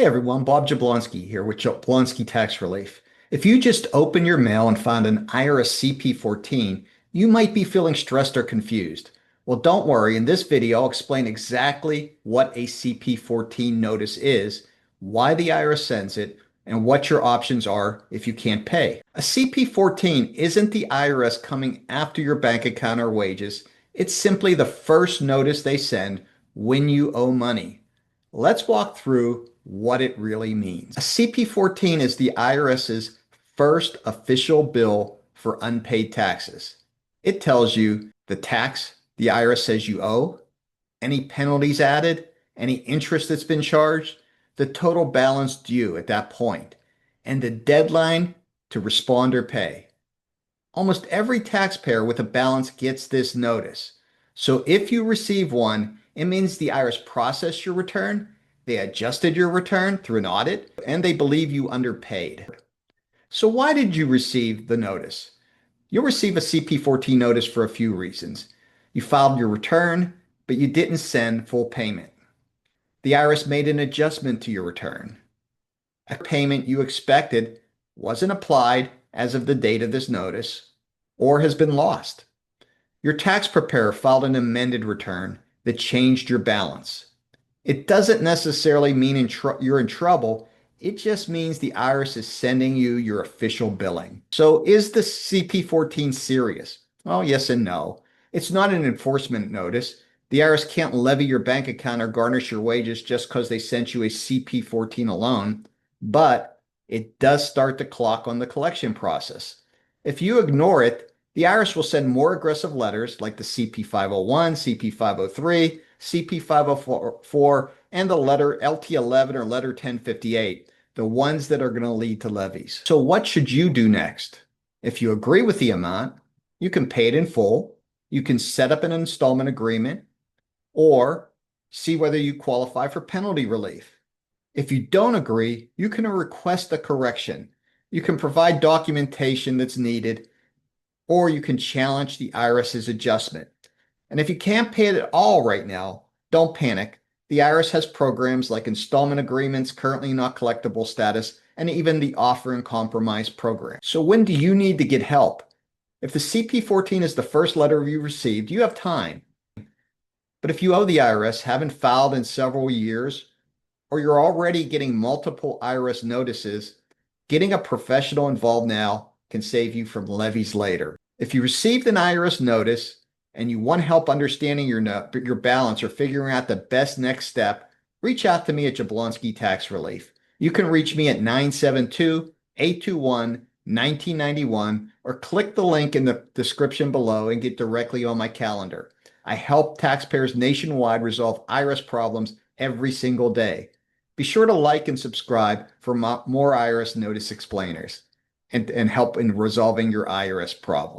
Hey everyone, Bob Jablonsky here with Jablonsky Tax Relief. If you just open your mail and found an IRS CP14, you might be feeling stressed or confused. Well, don't worry. In this video, I'll explain exactly what a CP14 notice is, why the IRS sends it, and what your options are if you can't pay. A CP14 isn't the IRS coming after your bank account or wages. It's simply the first notice they send when you owe money. Let's walk through what it really means. A CP14 is the IRS's first official bill for unpaid taxes. It tells you the tax the IRS says you owe, any penalties added, any interest that's been charged, the total balance due at that point, and the deadline to respond or pay. Almost every taxpayer with a balance gets this notice. So if you receive one, it means the IRS processed your return, they adjusted your return through an audit, and they believe you underpaid. So why did you receive the notice? You'll receive a CP14 notice for a few reasons. You filed your return, but you didn't send full payment. The IRS made an adjustment to your return. A payment you expected wasn't applied as of the date of this notice or has been lost. Your tax preparer filed an amended return that changed your balance. It doesn't necessarily mean you're in trouble. It just means the IRS is sending you your official billing. So is the CP14 serious? Well, yes and no. It's not an enforcement notice. The IRS can't levy your bank account or garnish your wages just because they sent you a CP14 alone, but it does start the clock on the collection process. If you ignore it, the IRS will send more aggressive letters like the CP501, CP503, CP504, and the letter LT11 or letter 1058, the ones that are going to lead to levies. So what should you do next? If you agree with the amount, you can pay it in full, you can set up an installment agreement, or see whether you qualify for penalty relief. If you don't agree, you can request a correction. You can provide documentation that's needed, or you can challenge the IRS's adjustment. And if you can't pay it at all right now, don't panic. The IRS has programs like installment agreements, currently not collectible status, and even the offer and compromise program. So when do you need to get help? If the CP14 is the first letter you received, you have time. But if you owe the IRS, haven't filed in several years, or you're already getting multiple IRS notices, getting a professional involved now can save you from levies later. If you received an IRS notice and you want help understanding your balance or figuring out the best next step, reach out to me at Jablonsky Tax Relief. You can reach me at 972-821-1991 or click the link in the description below and get directly on my calendar. I help taxpayers nationwide resolve IRS problems every single day. Be sure to like and subscribe for more IRS notice explainers and help in resolving your IRS problem.